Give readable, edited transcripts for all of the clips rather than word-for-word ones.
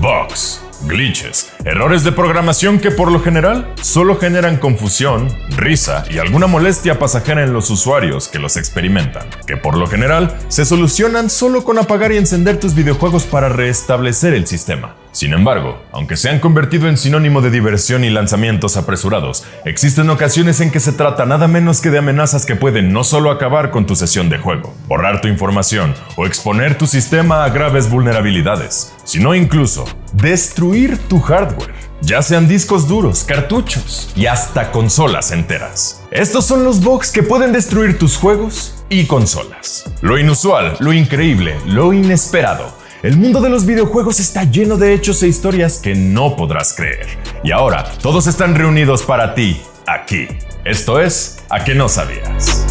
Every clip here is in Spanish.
bugs, glitches, errores de programación que por lo general solo generan confusión, risa y alguna molestia pasajera en los usuarios que los experimentan, que por lo general se solucionan solo con apagar y encender tus videojuegos para restablecer el sistema. Sin embargo, aunque se han convertido en sinónimo de diversión y lanzamientos apresurados, existen ocasiones en que se trata nada menos que de amenazas que pueden no solo acabar con tu sesión de juego, borrar tu información o exponer tu sistema a graves vulnerabilidades, sino incluso destruir tu hardware, ya sean discos duros, cartuchos y hasta consolas enteras. Estos son los bugs que pueden destruir tus juegos y consolas. Lo inusual, lo increíble, lo inesperado. El mundo de los videojuegos está lleno de hechos e historias que no podrás creer. Y ahora, todos están reunidos para ti, aquí. Esto es ¿A que no sabías?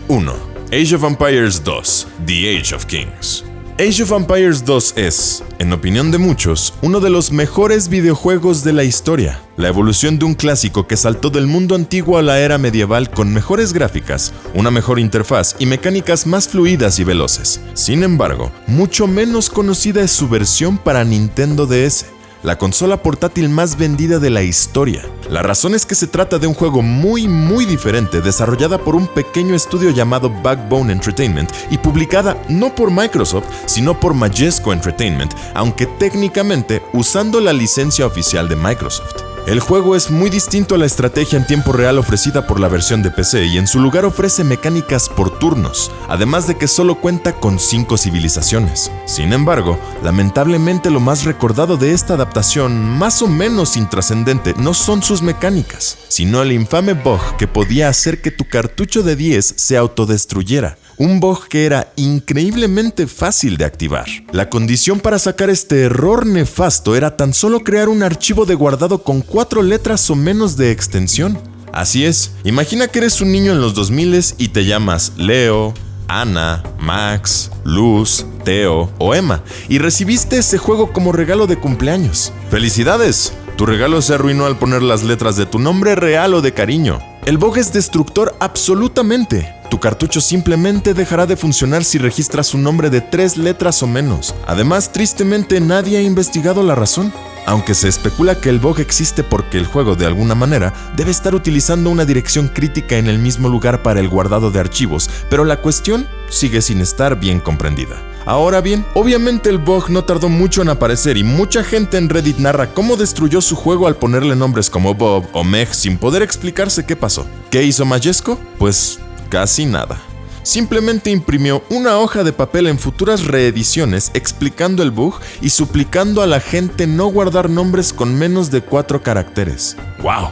(1) Age of Empires 2: The Age of Kings. Age of Empires 2 es, en opinión de muchos, uno de los mejores videojuegos de la historia. La evolución de un clásico que saltó del mundo antiguo a la era medieval con mejores gráficas, una mejor interfaz y mecánicas más fluidas y veloces. Sin embargo, mucho menos conocida es su versión para Nintendo DS, la consola portátil más vendida de la historia. La razón es que se trata de un juego muy diferente, desarrollada por un pequeño estudio llamado Backbone Entertainment y publicada no por Microsoft, sino por Majesco Entertainment, aunque técnicamente usando la licencia oficial de Microsoft. El juego es muy distinto a la estrategia en tiempo real ofrecida por la versión de PC y en su lugar ofrece mecánicas por turnos, además de que solo cuenta con 5 civilizaciones. Sin embargo, lamentablemente lo más recordado de esta adaptación, más o menos intrascendente, no son sus mecánicas, sino el infame bug que podía hacer que tu cartucho de 10 se autodestruyera. Un bug que era increíblemente fácil de activar. La condición para sacar este error nefasto era tan solo crear un archivo de guardado con 4 letras o menos de extensión. Así es, imagina que eres un niño en los 2000 y te llamas Leo, Ana, Max, Luz, Teo o Emma y recibiste ese juego como regalo de cumpleaños. ¡Felicidades! Tu regalo se arruinó al poner las letras de tu nombre real o de cariño. El bug es destructor absolutamente. Tu cartucho simplemente dejará de funcionar si registras un nombre de 3 letras o menos. Además, tristemente nadie ha investigado la razón. Aunque se especula que el bug existe porque el juego, de alguna manera, debe estar utilizando una dirección crítica en el mismo lugar para el guardado de archivos, pero la cuestión sigue sin estar bien comprendida. Ahora bien, obviamente el bug no tardó mucho en aparecer y mucha gente en Reddit narra cómo destruyó su juego al ponerle nombres como Bob o Meg sin poder explicarse qué pasó. ¿Qué hizo Majesco? Pues casi nada. Simplemente imprimió una hoja de papel en futuras reediciones explicando el bug y suplicando a la gente no guardar nombres con menos de 4 caracteres. ¡Wow!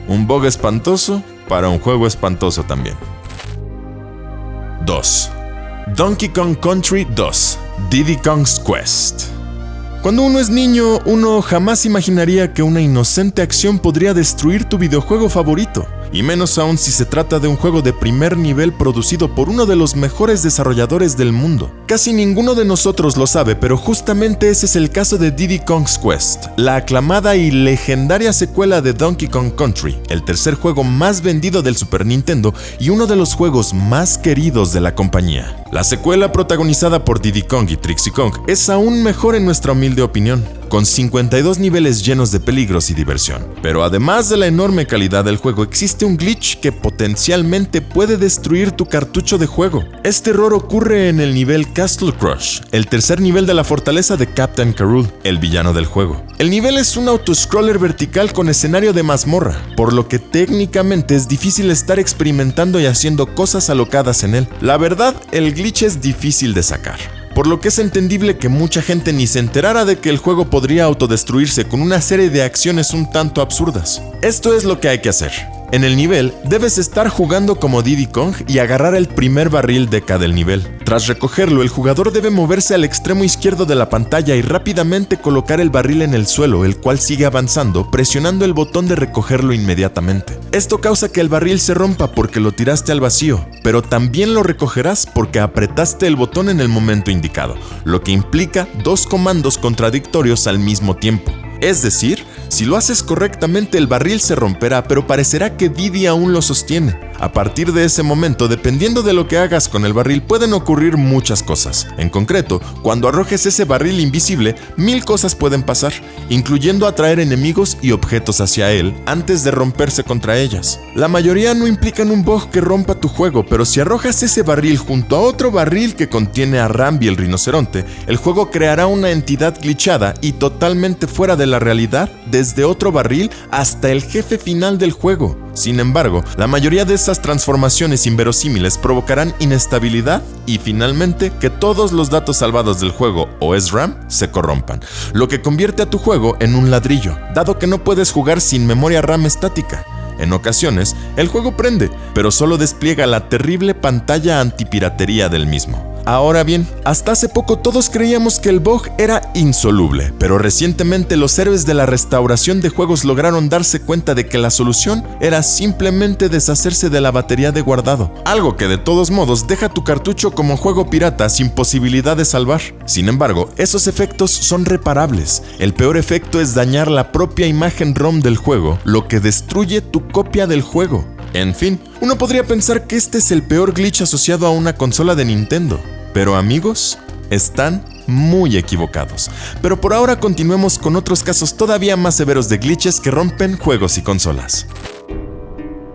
Un bug espantoso para un juego espantoso también. 2. Donkey Kong Country 2: Diddy Kong's Quest. Cuando uno es niño, uno jamás imaginaría que una inocente acción podría destruir tu videojuego favorito. Y menos aún si se trata de un juego de primer nivel producido por uno de los mejores desarrolladores del mundo. Casi ninguno de nosotros lo sabe, pero justamente ese es el caso de Diddy Kong's Quest, la aclamada y legendaria secuela de Donkey Kong Country, el tercer juego más vendido del Super Nintendo y uno de los juegos más queridos de la compañía. La secuela, protagonizada por Diddy Kong y Trixie Kong, es aún mejor en nuestra humilde opinión, con 52 niveles llenos de peligros y diversión. Pero además de la enorme calidad del juego, existe un glitch que potencialmente puede destruir tu cartucho de juego. Este error ocurre en el nivel Castle Crush, el tercer nivel de la fortaleza de Captain K. Rool, el villano del juego. El nivel es un autoscroller vertical con escenario de mazmorra, por lo que técnicamente es difícil estar experimentando y haciendo cosas alocadas en él. La verdad, el glitch es difícil de sacar, por lo que es entendible que mucha gente ni se enterara de que el juego podría autodestruirse con una serie de acciones un tanto absurdas. Esto es lo que hay que hacer. En el nivel, debes estar jugando como Diddy Kong y agarrar el primer barril de cada nivel. Tras recogerlo, el jugador debe moverse al extremo izquierdo de la pantalla y rápidamente colocar el barril en el suelo, el cual sigue avanzando, presionando el botón de recogerlo inmediatamente. Esto causa que el barril se rompa porque lo tiraste al vacío, pero también lo recogerás porque apretaste el botón en el momento indicado, lo que implica 2 comandos contradictorios al mismo tiempo. Es decir, Si lo haces correctamente, el barril se romperá, pero parecerá que Didi aún lo sostiene. A partir de ese momento, dependiendo de lo que hagas con el barril, pueden ocurrir muchas cosas. En concreto, cuando arrojes ese barril invisible, 1000 cosas pueden pasar, incluyendo atraer enemigos y objetos hacia él antes de romperse contra ellas. La mayoría no implican un bug que rompa tu juego, pero si arrojas ese barril junto a otro barril que contiene a Rambi el rinoceronte, el juego creará una entidad glitchada y totalmente fuera de la realidad desde otro barril hasta el jefe final del juego. Sin embargo, la mayoría de estas transformaciones inverosímiles provocarán inestabilidad y finalmente que todos los datos salvados del juego o SRAM se corrompan, lo que convierte a tu juego en un ladrillo, dado que no puedes jugar sin memoria RAM estática. En ocasiones, el juego prende, pero solo despliega la terrible pantalla antipiratería del mismo. Ahora bien, hasta hace poco todos creíamos que el bug era insoluble, pero recientemente los héroes de la restauración de juegos lograron darse cuenta de que la solución era simplemente deshacerse de la batería de guardado, algo que de todos modos deja tu cartucho como juego pirata sin posibilidad de salvar. Sin embargo, esos efectos son reparables. El peor efecto es dañar la propia imagen ROM del juego, lo que destruye tu copia del juego. En fin, uno podría pensar que este es el peor glitch asociado a una consola de Nintendo. Pero amigos, están muy equivocados. Pero por ahora continuemos con otros casos todavía más severos de glitches que rompen juegos y consolas.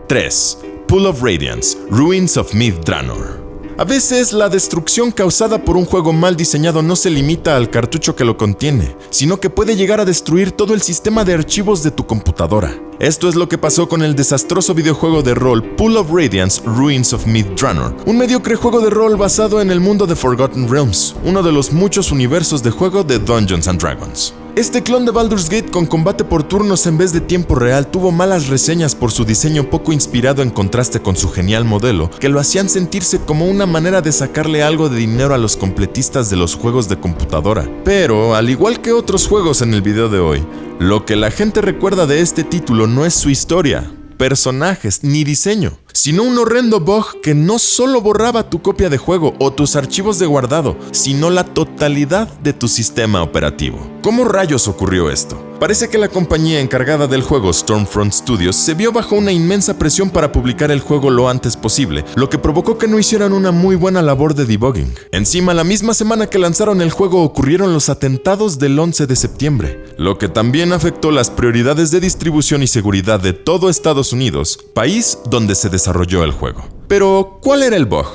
3. Pool of Radiance, Ruins of Myth Drannor. A veces, la destrucción causada por un juego mal diseñado no se limita al cartucho que lo contiene, sino que puede llegar a destruir todo el sistema de archivos de tu computadora. Esto es lo que pasó con el desastroso videojuego de rol Pool of Radiance, Ruins of Myth Drannor, un mediocre juego de rol basado en el mundo de Forgotten Realms, uno de los muchos universos de juego de Dungeons & Dragons. Este clon de Baldur's Gate con combate por turnos en vez de tiempo real tuvo malas reseñas por su diseño poco inspirado en contraste con su genial modelo, que lo hacían sentirse como una manera de sacarle algo de dinero a los completistas de los juegos de computadora. Pero, al igual que otros juegos en el video de hoy, lo que la gente recuerda de este título no es su historia, personajes ni diseño, sino un horrendo bug que no solo borraba tu copia de juego o tus archivos de guardado, sino la totalidad de tu sistema operativo. ¿Cómo rayos ocurrió esto? Parece que la compañía encargada del juego, Stormfront Studios, se vio bajo una inmensa presión para publicar el juego lo antes posible, lo que provocó que no hicieran una muy buena labor de debugging. Encima, la misma semana que lanzaron el juego ocurrieron los atentados del 11 de septiembre, lo que también afectó las prioridades de distribución y seguridad de todo Estados Unidos, país donde se desarrolló el juego. Pero, ¿cuál era el bug?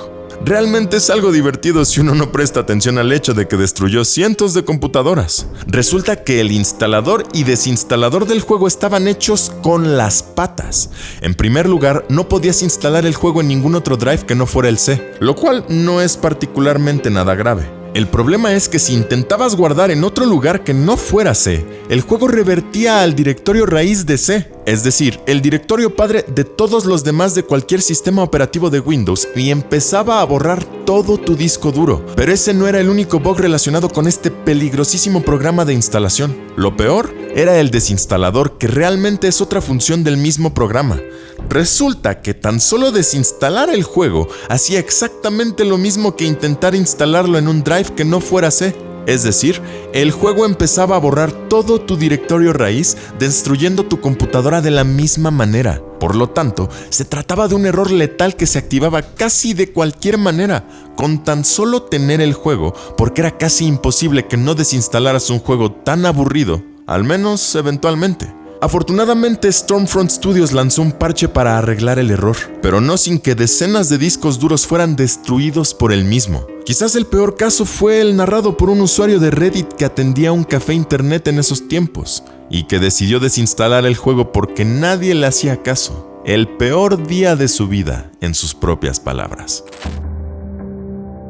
Realmente es algo divertido si uno no presta atención al hecho de que destruyó cientos de computadoras. Resulta que el instalador y desinstalador del juego estaban hechos con las patas. En primer lugar, no podías instalar el juego en ningún otro drive que no fuera el C, lo cual no es particularmente nada grave. El problema es que si intentabas guardar en otro lugar que no fuera C, el juego revertía al directorio raíz de C, es decir, el directorio padre de todos los demás de cualquier sistema operativo de Windows, y empezaba a borrar todo tu disco duro. Pero ese no era el único bug relacionado con este peligrosísimo programa de instalación. Lo peor era el desinstalador, que realmente es otra función del mismo programa. Resulta que tan solo desinstalar el juego hacía exactamente lo mismo que intentar instalarlo en un drive que no fuera C. Es decir, el juego empezaba a borrar todo tu directorio raíz, destruyendo tu computadora de la misma manera. Por lo tanto, se trataba de un error letal que se activaba casi de cualquier manera, con tan solo tener el juego, porque era casi imposible que no desinstalaras un juego tan aburrido, al menos eventualmente. Afortunadamente, Stormfront Studios lanzó un parche para arreglar el error, pero no sin que decenas de discos duros fueran destruidos por el mismo. Quizás el peor caso fue el narrado por un usuario de Reddit que atendía un café internet en esos tiempos, y que decidió desinstalar el juego porque nadie le hacía caso. El peor día de su vida, en sus propias palabras.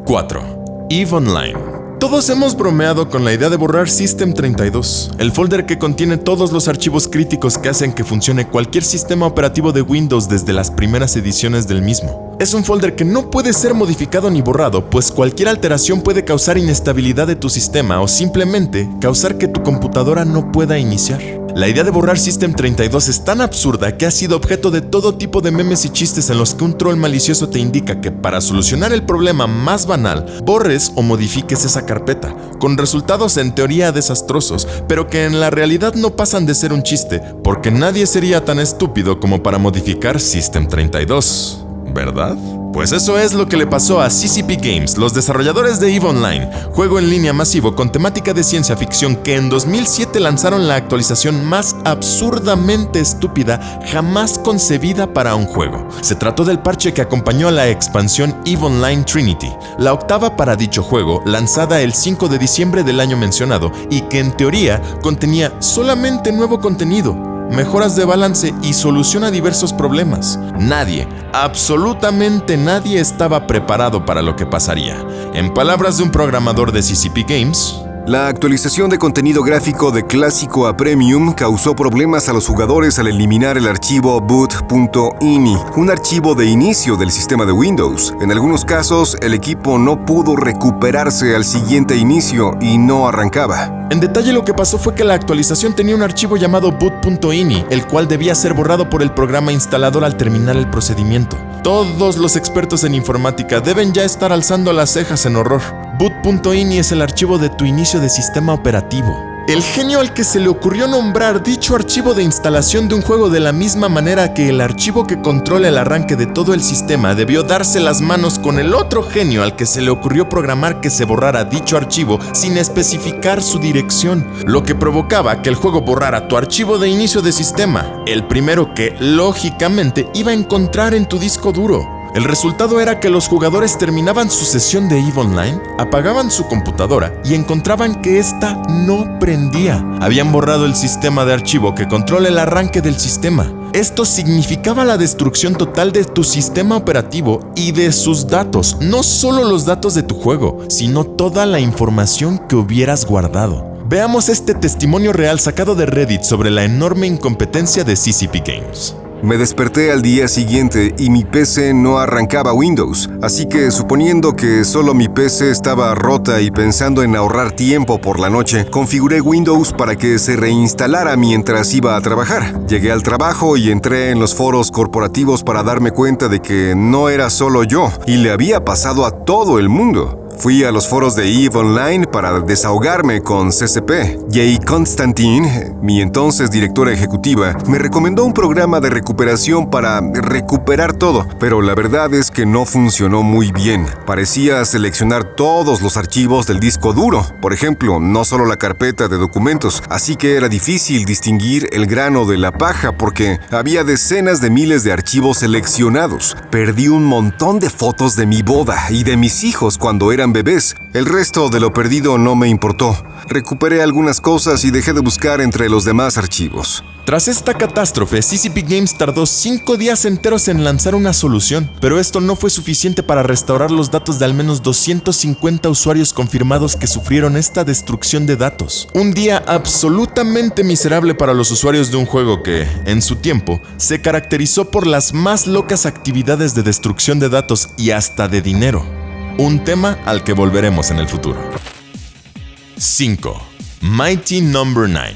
4. EVE Online. Todos hemos bromeado con la idea de borrar System32, el folder que contiene todos los archivos críticos que hacen que funcione cualquier sistema operativo de Windows desde las primeras ediciones del mismo. Es un folder que no puede ser modificado ni borrado, pues cualquier alteración puede causar inestabilidad de tu sistema o simplemente causar que tu computadora no pueda iniciar. La idea de borrar System 32 es tan absurda que ha sido objeto de todo tipo de memes y chistes en los que un troll malicioso te indica que para solucionar el problema más banal, borres o modifiques esa carpeta, con resultados en teoría desastrosos, pero que en la realidad no pasan de ser un chiste, porque nadie sería tan estúpido como para modificar System 32, ¿verdad? Pues eso es lo que le pasó a CCP Games, los desarrolladores de EVE Online, juego en línea masivo con temática de ciencia ficción que en 2007 lanzaron la actualización más absurdamente estúpida jamás concebida para un juego. Se trató del parche que acompañó a la expansión EVE Online Trinity, la octava para dicho juego, lanzada el 5 de diciembre del año mencionado y que en teoría contenía solamente nuevo contenido, mejoras de balance y solución a diversos problemas. Nadie, absolutamente nadie estaba preparado para lo que pasaría. En palabras de un programador de CCP Games, la actualización de contenido gráfico de clásico a premium causó problemas a los jugadores al eliminar el archivo boot.ini, un archivo de inicio del sistema de Windows. En algunos casos, el equipo no pudo recuperarse al siguiente inicio y no arrancaba. En detalle, lo que pasó fue que la actualización tenía un archivo llamado boot.ini, el cual debía ser borrado por el programa instalador al terminar el procedimiento. Todos los expertos en informática deben ya estar alzando las cejas en horror. Boot.ini es el archivo de tu inicio de sistema operativo. El genio al que se le ocurrió nombrar dicho archivo de instalación de un juego de la misma manera que el archivo que controla el arranque de todo el sistema debió darse las manos con el otro genio al que se le ocurrió programar que se borrara dicho archivo sin especificar su dirección, lo que provocaba que el juego borrara tu archivo de inicio de sistema, el primero que, lógicamente, iba a encontrar en tu disco duro. El resultado era que los jugadores terminaban su sesión de EVE Online, apagaban su computadora y encontraban que ésta no prendía. Habían borrado el sistema de archivo que controla el arranque del sistema. Esto significaba la destrucción total de tu sistema operativo y de sus datos, no solo los datos de tu juego, sino toda la información que hubieras guardado. Veamos este testimonio real sacado de Reddit sobre la enorme incompetencia de CCP Games. Me desperté al día siguiente y mi PC no arrancaba Windows, así que suponiendo que solo mi PC estaba rota y pensando en ahorrar tiempo por la noche, configuré Windows para que se reinstalara mientras iba a trabajar. Llegué al trabajo y entré en los foros corporativos para darme cuenta de que no era solo yo y le había pasado a todo el mundo. Fui a los foros de EVE Online para desahogarme con CCP. Jay Constantine, mi entonces directora ejecutiva, me recomendó un programa de recuperación para recuperar todo, pero la verdad es que no funcionó muy bien. Parecía seleccionar todos los archivos del disco duro, por ejemplo, no solo la carpeta de documentos, así que era difícil distinguir el grano de la paja porque había decenas de miles de archivos seleccionados. Perdí un montón de fotos de mi boda y de mis hijos cuando eran bebés. El resto de lo perdido no me importó. Recuperé algunas cosas y dejé de buscar entre los demás archivos. Tras esta catástrofe, CCP Games tardó 5 días enteros en lanzar una solución, pero esto no fue suficiente para restaurar los datos de al menos 250 usuarios confirmados que sufrieron esta destrucción de datos. Un día absolutamente miserable para los usuarios de un juego que, en su tiempo, se caracterizó por las más locas actividades de destrucción de datos y hasta de dinero. Un tema al que volveremos en el futuro. 5. Mighty No. 9.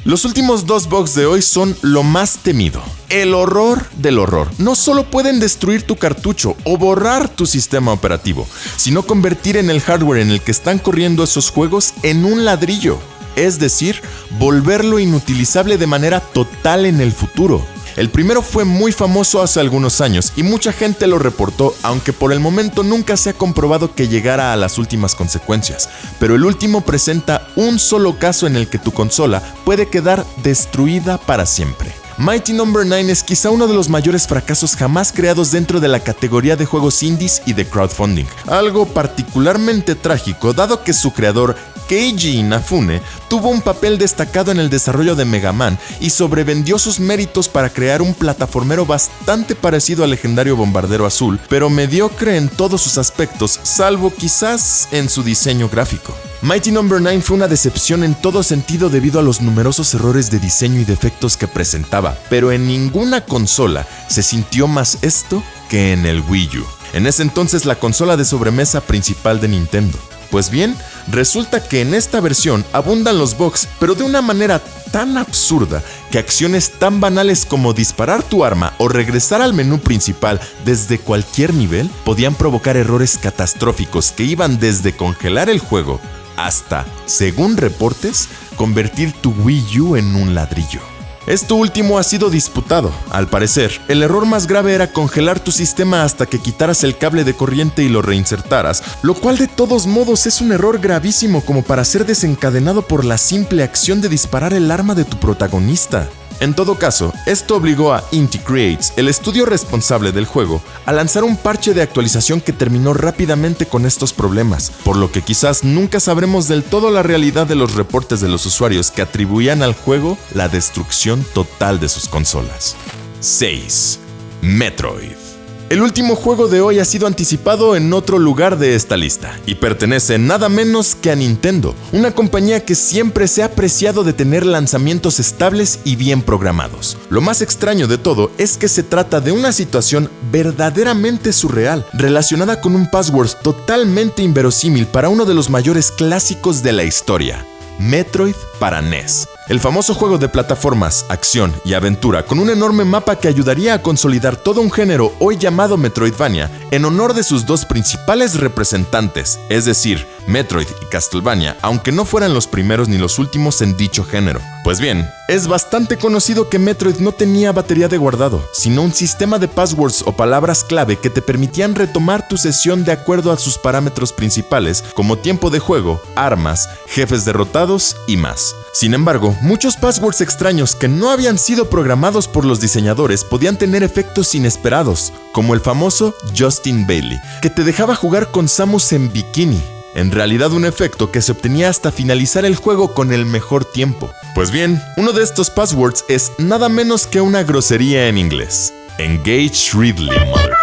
Los últimos 2 bugs de hoy son lo más temido. El horror del horror. No solo pueden destruir tu cartucho o borrar tu sistema operativo, sino convertir en el hardware en el que están corriendo esos juegos en un ladrillo. Es decir, volverlo inutilizable de manera total en el futuro. El primero fue muy famoso hace algunos años y mucha gente lo reportó, aunque por el momento nunca se ha comprobado que llegara a las últimas consecuencias. Pero el último presenta un solo caso en el que tu consola puede quedar destruida para siempre. Mighty No. 9 es quizá uno de los mayores fracasos jamás creados dentro de la categoría de juegos indies y de crowdfunding. Algo particularmente trágico, dado que su creador, Keiji Inafune, tuvo un papel destacado en el desarrollo de Mega Man y sobrevendió sus méritos para crear un plataformero bastante parecido al legendario Bombardero Azul, pero mediocre en todos sus aspectos, salvo quizás en su diseño gráfico. Mighty No. 9 fue una decepción en todo sentido debido a los numerosos errores de diseño y defectos que presentaba, pero en ninguna consola se sintió más esto que en el Wii U. En ese entonces la consola de sobremesa principal de Nintendo. Pues bien, Resulta que en esta versión abundan los bugs, pero de una manera tan absurda que acciones tan banales como disparar tu arma o regresar al menú principal desde cualquier nivel podían provocar errores catastróficos que iban desde congelar el juego hasta, según reportes, convertir tu Wii U en un ladrillo. Esto último ha sido disputado. Al parecer, el error más grave era congelar tu sistema hasta que quitaras el cable de corriente y lo reinsertaras, lo cual de todos modos es un error gravísimo como para ser desencadenado por la simple acción de disparar el arma de tu protagonista. En todo caso, esto obligó a Inti Creates, el estudio responsable del juego, a lanzar un parche de actualización que terminó rápidamente con estos problemas, por lo que quizás nunca sabremos del todo la realidad de los reportes de los usuarios que atribuían al juego la destrucción total de sus consolas. 6. Metroid. El último juego de hoy ha sido anticipado en otro lugar de esta lista y pertenece nada menos que a Nintendo, una compañía que siempre se ha apreciado de tener lanzamientos estables y bien programados. Lo más extraño de todo es que se trata de una situación verdaderamente surreal, relacionada con un password totalmente inverosímil para uno de los mayores clásicos de la historia: Metroid para NES. El famoso juego de plataformas, acción y aventura con un enorme mapa que ayudaría a consolidar todo un género hoy llamado Metroidvania en honor de sus dos principales representantes, es decir, Metroid y Castlevania, aunque no fueran los primeros ni los últimos en dicho género. Pues bien, es bastante conocido que Metroid no tenía batería de guardado, sino un sistema de passwords o palabras clave que te permitían retomar tu sesión de acuerdo a sus parámetros principales, como tiempo de juego, armas, jefes derrotados y más. Sin embargo, muchos passwords extraños que no habían sido programados por los diseñadores podían tener efectos inesperados, como el famoso Justin Bailey, que te dejaba jugar con Samus en bikini. En realidad un efecto que se obtenía hasta finalizar el juego con el mejor tiempo. Pues bien, uno de estos passwords es nada menos que una grosería en inglés: Engage Ridley, mother.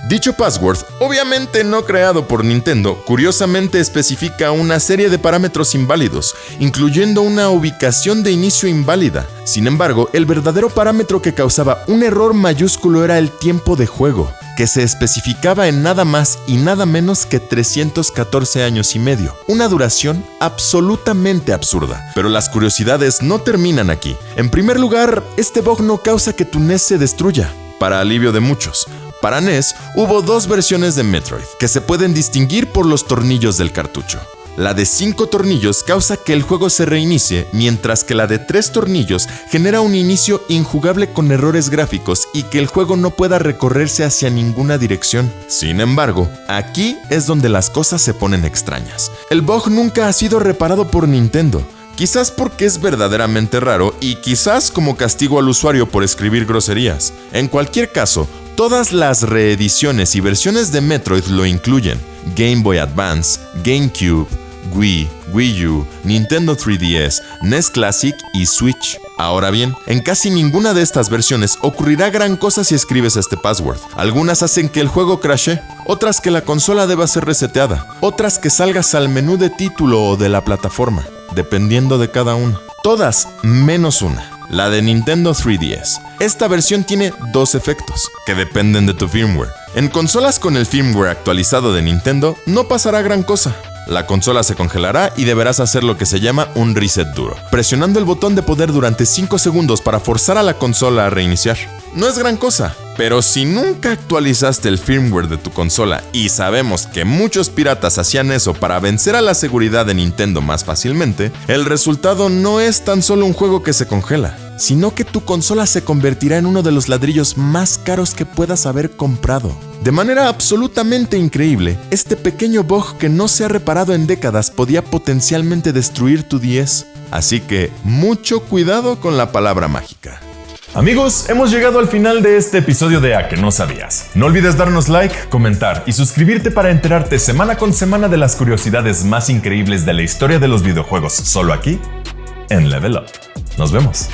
Dicho password, obviamente no creado por Nintendo, curiosamente especifica una serie de parámetros inválidos, incluyendo una ubicación de inicio inválida. Sin embargo, el verdadero parámetro que causaba un error mayúsculo era el tiempo de juego, que se especificaba en nada más y nada menos que 314 años y medio, una duración absolutamente absurda. Pero las curiosidades no terminan aquí. En primer lugar, este bug no causa que tu NES se destruya, para alivio de muchos. Para NES hubo dos versiones de Metroid, que se pueden distinguir por los tornillos del cartucho. La de 5 tornillos causa que el juego se reinicie, mientras que la de 3 tornillos genera un inicio injugable con errores gráficos y que el juego no pueda recorrerse hacia ninguna dirección. Sin embargo, aquí es donde las cosas se ponen extrañas. El bug nunca ha sido reparado por Nintendo. Quizás porque es verdaderamente raro y quizás como castigo al usuario por escribir groserías. En cualquier caso, todas las reediciones y versiones de Metroid lo incluyen: Game Boy Advance, GameCube, Wii, Wii U, Nintendo 3DS, NES Classic y Switch. Ahora bien, en casi ninguna de estas versiones ocurrirá gran cosa si escribes este password. Algunas hacen que el juego crashe, otras que la consola deba ser reseteada, otras que salgas al menú de título o de la plataforma, dependiendo de cada una. Todas menos una: la de Nintendo 3DS. Esta versión tiene 2 efectos, que dependen de tu firmware. En consolas con el firmware actualizado de Nintendo, no pasará gran cosa. La consola se congelará y deberás hacer lo que se llama un reset duro, presionando el botón de poder durante 5 segundos para forzar a la consola a reiniciar. No es gran cosa, pero si nunca actualizaste el firmware de tu consola, y sabemos que muchos piratas hacían eso para vencer a la seguridad de Nintendo más fácilmente, el resultado no es tan solo un juego que se congela, sino que tu consola se convertirá en uno de los ladrillos más caros que puedas haber comprado. De manera absolutamente increíble, este pequeño bug que no se ha reparado en décadas podía potencialmente destruir tu 10. Así que mucho cuidado con la palabra mágica. Amigos, hemos llegado al final de este episodio de A Que No Sabías. No olvides darnos like, comentar y suscribirte para enterarte semana con semana de las curiosidades más increíbles de la historia de los videojuegos, solo aquí en Level Up. Nos vemos.